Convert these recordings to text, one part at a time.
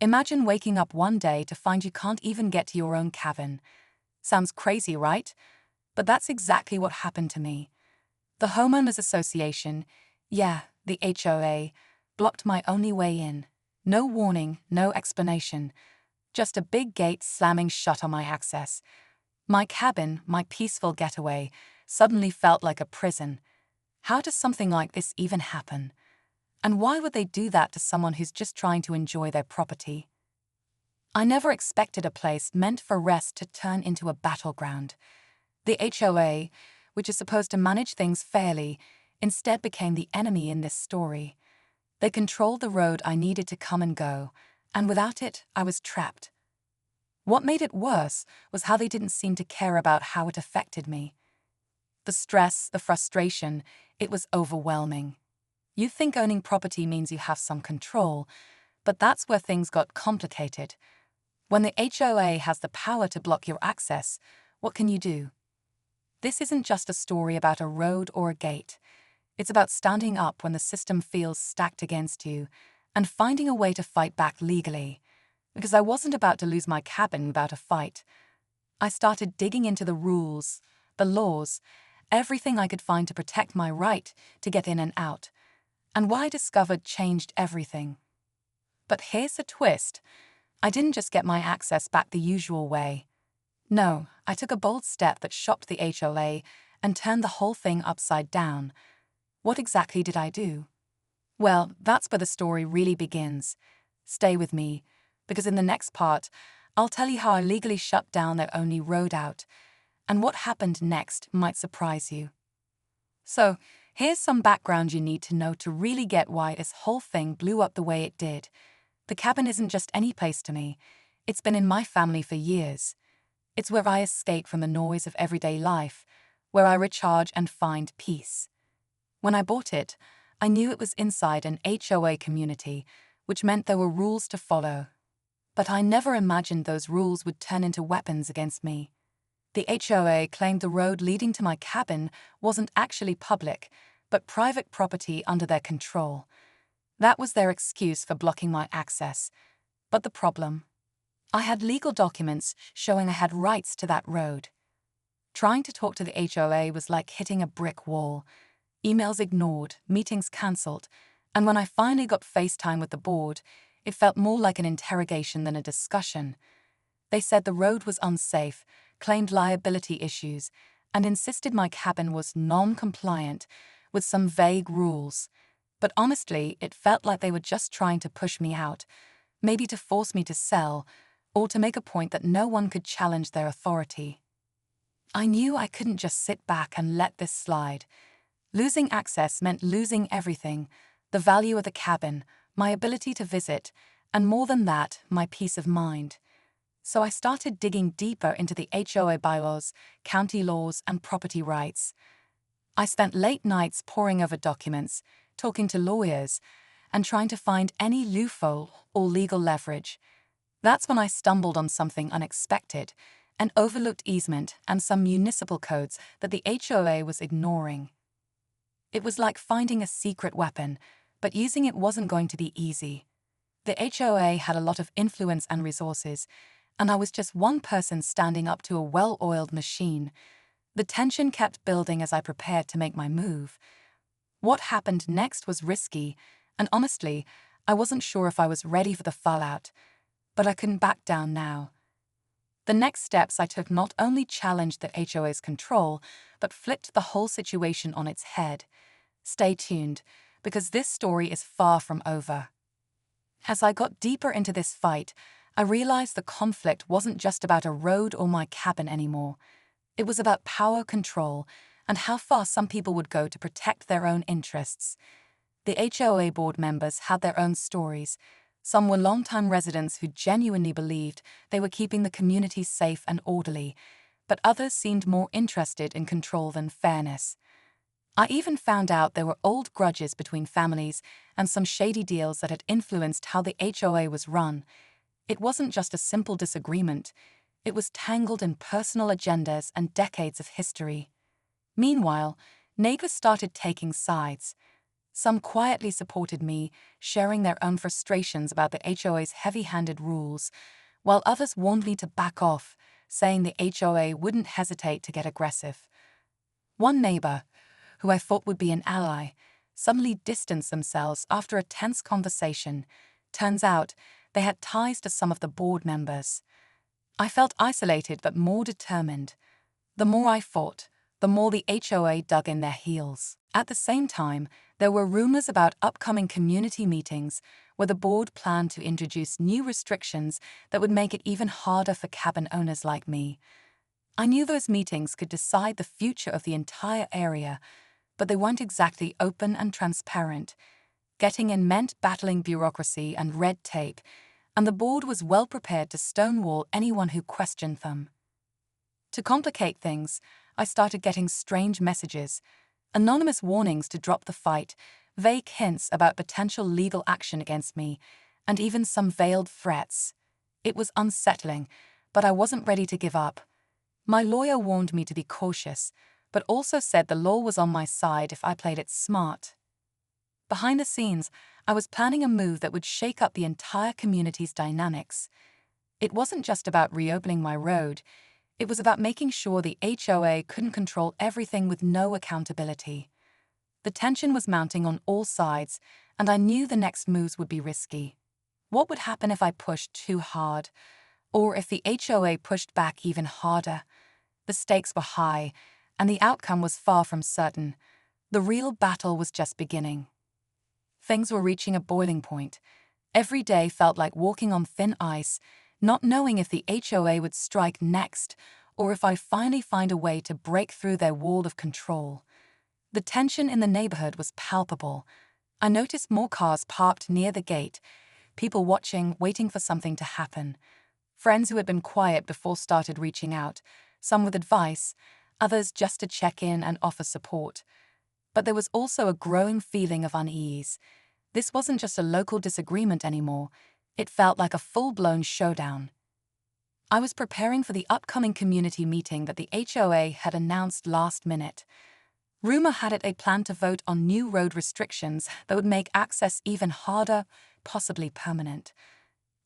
Imagine waking up one day to find you can't even get to your own cabin. Sounds crazy, right? But that's exactly what happened to me. The Homeowners Association, yeah, the HOA, blocked my only way in. No warning, no explanation. Just a big gate slamming shut on my access. My cabin, my peaceful getaway, suddenly felt like a prison. How does something like this even happen? And why would they do that to someone who's just trying to enjoy their property? I never expected a place meant for rest to turn into a battleground. The HOA, which is supposed to manage things fairly, instead became the enemy in this story. They controlled the road I needed to come and go, and without it, I was trapped. What made it worse was how they didn't seem to care about how it affected me. The stress, the frustration, it was overwhelming. You think owning property means you have some control, but that's where things got complicated. When the HOA has the power to block your access, what can you do? This isn't just a story about a road or a gate. It's about standing up when the system feels stacked against you and finding a way to fight back legally. Because I wasn't about to lose my cabin without a fight. I started digging into the rules, the laws, everything I could find to protect my right to get in and out. And what I discovered changed everything. But here's the twist. I didn't just get my access back the usual way. No, I took a bold step that shocked the HOA and turned the whole thing upside down. What exactly did I do? Well, that's where the story really begins. Stay with me, because in the next part, I'll tell you how I legally shut down their only road out, and what happened next might surprise you. So, here's some background you need to know to really get why this whole thing blew up the way it did. The cabin isn't just any place to me. It's been in my family for years. It's where I escape from the noise of everyday life, where I recharge and find peace. When I bought it, I knew it was inside an HOA community, which meant there were rules to follow. But I never imagined those rules would turn into weapons against me. The HOA claimed the road leading to my cabin wasn't actually public, but private property under their control. That was their excuse for blocking my access. But the problem? I had legal documents showing I had rights to that road. Trying to talk to the HOA was like hitting a brick wall. Emails ignored, meetings cancelled, and when I finally got FaceTime with the board, it felt more like an interrogation than a discussion. They said the road was unsafe, claimed liability issues, and insisted my cabin was non-compliant with some vague rules. But honestly, it felt like they were just trying to push me out, maybe to force me to sell, or to make a point that no one could challenge their authority. I knew I couldn't just sit back and let this slide. Losing access meant losing everything: the value of the cabin, my ability to visit, and more than that, my peace of mind. So I started digging deeper into the HOA bylaws, county laws, and property rights. I spent late nights poring over documents, talking to lawyers, and trying to find any loophole or legal leverage. That's when I stumbled on something unexpected, an overlooked easement and some municipal codes that the HOA was ignoring. It was like finding a secret weapon, but using it wasn't going to be easy. The HOA had a lot of influence and resources, and I was just one person standing up to a well-oiled machine. The tension kept building as I prepared to make my move. What happened next was risky, and honestly, I wasn't sure if I was ready for the fallout. But I couldn't back down now. The next steps I took not only challenged the HOA's control, but flipped the whole situation on its head. Stay tuned, because this story is far from over. As I got deeper into this fight, I realized the conflict wasn't just about a road or my cabin anymore. It was about power, control, and how far some people would go to protect their own interests. The HOA board members had their own stories. Some were longtime residents who genuinely believed they were keeping the community safe and orderly, but others seemed more interested in control than fairness. I even found out there were old grudges between families and some shady deals that had influenced how the HOA was run. It wasn't just a simple disagreement. It was tangled in personal agendas and decades of history. Meanwhile, neighbors started taking sides. Some quietly supported me, sharing their own frustrations about the HOA's heavy-handed rules, while others warned me to back off, saying the HOA wouldn't hesitate to get aggressive. One neighbor, who I thought would be an ally, suddenly distanced themselves after a tense conversation. Turns out, they had ties to some of the board members. I felt isolated but more determined. The more I fought, the more the HOA dug in their heels. At the same time, there were rumors about upcoming community meetings where the board planned to introduce new restrictions that would make it even harder for cabin owners like me. I knew those meetings could decide the future of the entire area, but they weren't exactly open and transparent. Getting in meant battling bureaucracy and red tape, and the board was well prepared to stonewall anyone who questioned them. To complicate things, I started getting strange messages, anonymous warnings to drop the fight, vague hints about potential legal action against me, and even some veiled threats. It was unsettling, but I wasn't ready to give up. My lawyer warned me to be cautious, but also said the law was on my side if I played it smart. Behind the scenes, I was planning a move that would shake up the entire community's dynamics. It wasn't just about reopening my road, it was about making sure the HOA couldn't control everything with no accountability. The tension was mounting on all sides, and I knew the next moves would be risky. What would happen if I pushed too hard? Or if the HOA pushed back even harder? The stakes were high, and the outcome was far from certain. The real battle was just beginning. Things were reaching a boiling point. Every day felt like walking on thin ice, not knowing if the HOA would strike next or if I'd finally find a way to break through their wall of control. The tension in the neighborhood was palpable. I noticed more cars parked near the gate, people watching, waiting for something to happen. Friends who had been quiet before started reaching out, some with advice, others just to check in and offer support. But there was also a growing feeling of unease. This wasn't just a local disagreement anymore. It felt like a full-blown showdown. I was preparing for the upcoming community meeting that the HOA had announced last minute. Rumor had it they planned to vote on new road restrictions that would make access even harder, possibly permanent.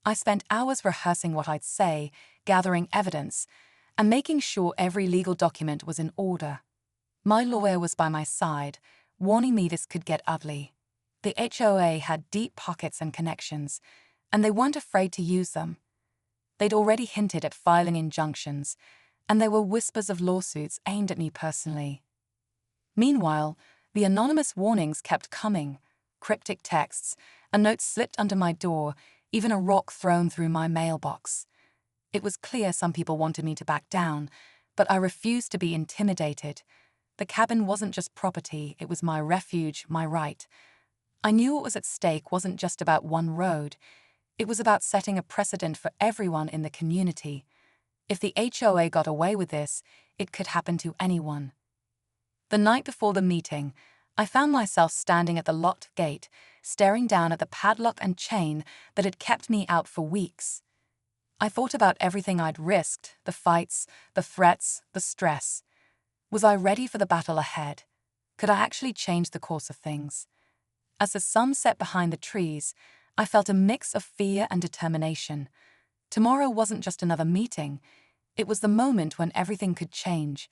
I spent hours rehearsing what I'd say, gathering evidence, and making sure every legal document was in order. My lawyer was by my side, warning me this could get ugly. The HOA had deep pockets and connections, and they weren't afraid to use them. They'd already hinted at filing injunctions, and there were whispers of lawsuits aimed at me personally. Meanwhile, the anonymous warnings kept coming, cryptic texts, a note slipped under my door, even a rock thrown through my mailbox. It was clear some people wanted me to back down, but I refused to be intimidated. The cabin wasn't just property, it was my refuge, my right. I knew what was at stake wasn't just about one road. It was about setting a precedent for everyone in the community. If the HOA got away with this, it could happen to anyone. The night before the meeting, I found myself standing at the locked gate, staring down at the padlock and chain that had kept me out for weeks. I thought about everything I'd risked, the fights, the threats, the stress. Was I ready for the battle ahead? Could I actually change the course of things? As the sun set behind the trees, I felt a mix of fear and determination. Tomorrow wasn't just another meeting. It was the moment when everything could change.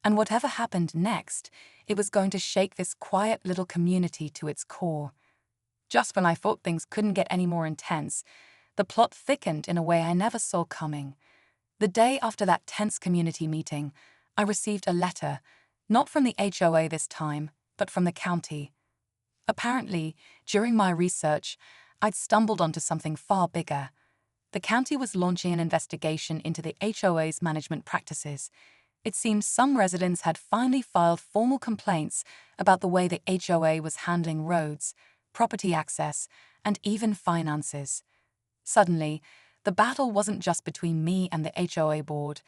And whatever happened next, it was going to shake this quiet little community to its core. Just when I thought things couldn't get any more intense, the plot thickened in a way I never saw coming. The day after that tense community meeting, I received a letter, not from the HOA this time, but from the county. Apparently, during my research, I'd stumbled onto something far bigger. The county was launching an investigation into the HOA's management practices. It seems some residents had finally filed formal complaints about the way the HOA was handling roads, property access, and even finances. Suddenly, the battle wasn't just between me and the HOA board.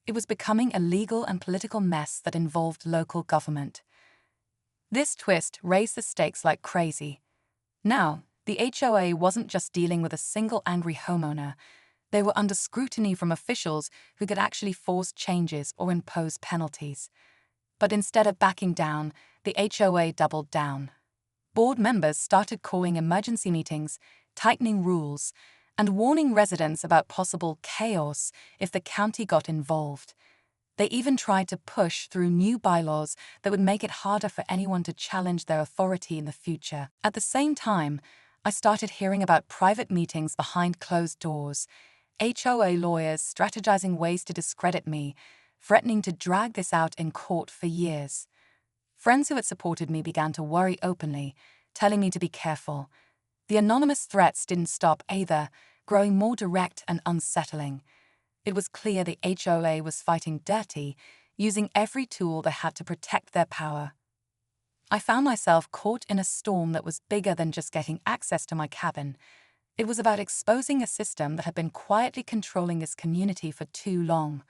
It was becoming a legal and political mess that involved local government. This twist raised the stakes like crazy. Now, the HOA wasn't just dealing with a single angry homeowner. They were under scrutiny from officials who could actually force changes or impose penalties. But instead of backing down, the HOA doubled down. Board members started calling emergency meetings, tightening rules, and warning residents about possible chaos if the county got involved. They even tried to push through new bylaws that would make it harder for anyone to challenge their authority in the future. At the same time, I started hearing about private meetings behind closed doors, HOA lawyers strategizing ways to discredit me, threatening to drag this out in court for years. Friends who had supported me began to worry openly, telling me to be careful. The anonymous threats didn't stop either, growing more direct and unsettling. It was clear the HOA was fighting dirty, using every tool they had to protect their power. I found myself caught in a storm that was bigger than just getting access to my cabin. It was about exposing a system that had been quietly controlling this community for too long.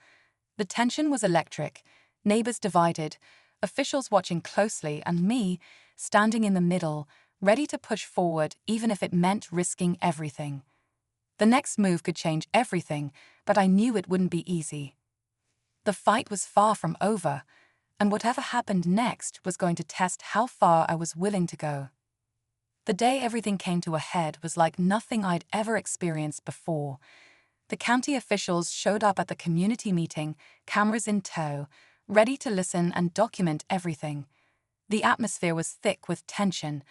The tension was electric, neighbors divided, officials watching closely, and me, standing in the middle, ready to push forward even if it meant risking everything. The next move could change everything, but I knew it wouldn't be easy. The fight was far from over, and whatever happened next was going to test how far I was willing to go. The day everything came to a head was like nothing I'd ever experienced before. The county officials showed up at the community meeting, cameras in tow, ready to listen and document everything. The atmosphere was thick with tension,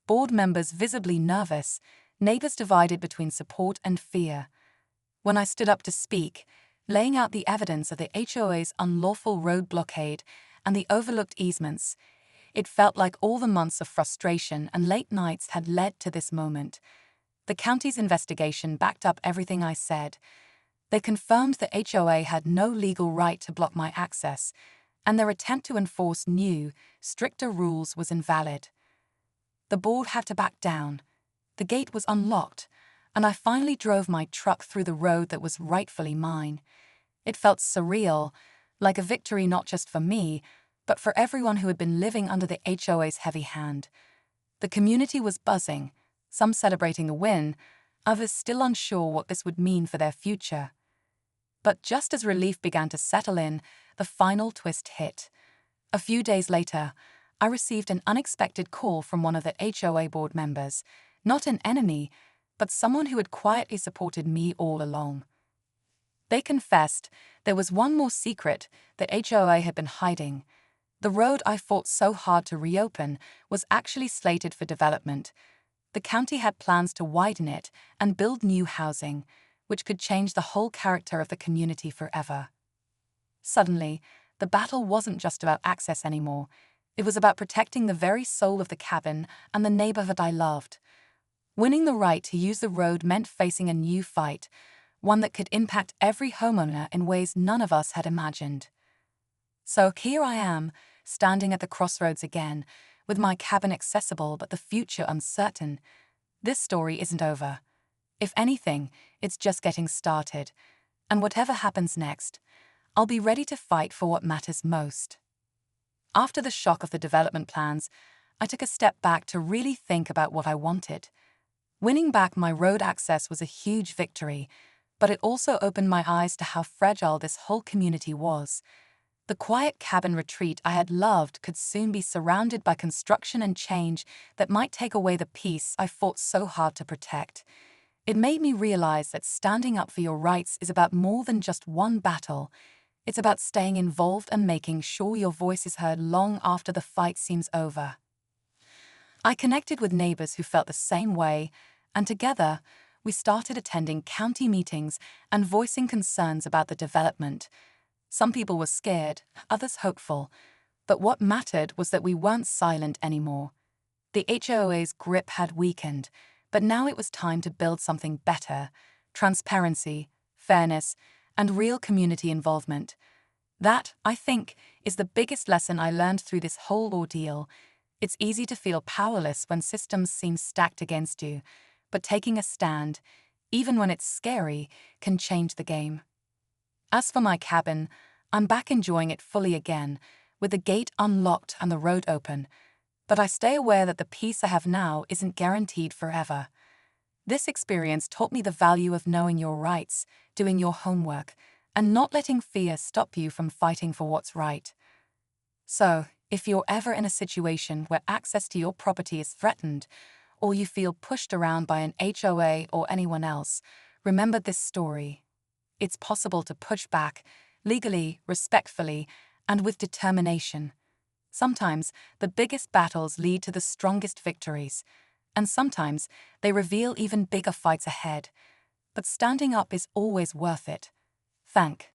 board members visibly nervous, neighbors divided between support and fear. When I stood up to speak, laying out the evidence of the HOA's unlawful road blockade and the overlooked easements, it felt like all the months of frustration and late nights had led to this moment. The county's investigation backed up everything I said. They confirmed the HOA had no legal right to block my access, and their attempt to enforce new, stricter rules was invalid. The board had to back down. The gate was unlocked, and I finally drove my truck through the road that was rightfully mine. It felt surreal, like a victory not just for me, but for everyone who had been living under the HOA's heavy hand. The community was buzzing, some celebrating the win, others still unsure what this would mean for their future. But just as relief began to settle in, the final twist hit. A few days later, I received an unexpected call from one of the HOA board members, not an enemy, but someone who had quietly supported me all along. They confessed there was one more secret that HOA had been hiding. The road I fought so hard to reopen was actually slated for development. The county had plans to widen it and build new housing, which could change the whole character of the community forever. Suddenly, the battle wasn't just about access anymore. It was about protecting the very soul of the cabin and the neighborhood I loved. Winning the right to use the road meant facing a new fight, one that could impact every homeowner in ways none of us had imagined. So here I am, standing at the crossroads again, with my cabin accessible but the future uncertain. This story isn't over. If anything, it's just getting started. And whatever happens next, I'll be ready to fight for what matters most. After the shock of the development plans, I took a step back to really think about what I wanted. Winning back my road access was a huge victory, but it also opened my eyes to how fragile this whole community was. The quiet cabin retreat I had loved could soon be surrounded by construction and change that might take away the peace I fought so hard to protect. It made me realize that standing up for your rights is about more than just one battle. It's about staying involved and making sure your voice is heard long after the fight seems over. I connected with neighbors who felt the same way, and together, we started attending county meetings and voicing concerns about the development. Some people were scared, others hopeful, but what mattered was that we weren't silent anymore. The HOA's grip had weakened, but now it was time to build something better: transparency, fairness, and real community involvement. That, I think, is the biggest lesson I learned through this whole ordeal. It's easy to feel powerless when systems seem stacked against you, but taking a stand, even when it's scary, can change the game. As for my cabin, I'm back enjoying it fully again, with the gate unlocked and the road open, but I stay aware that the peace I have now isn't guaranteed forever. This experience taught me the value of knowing your rights, doing your homework, and not letting fear stop you from fighting for what's right. So, If you're ever in a situation where access to your property is threatened, or you feel pushed around by an HOA or anyone else, remember this story. It's possible to push back, legally, respectfully, and with determination. Sometimes the biggest battles lead to the strongest victories, and sometimes they reveal even bigger fights ahead. But standing up is always worth it. Thank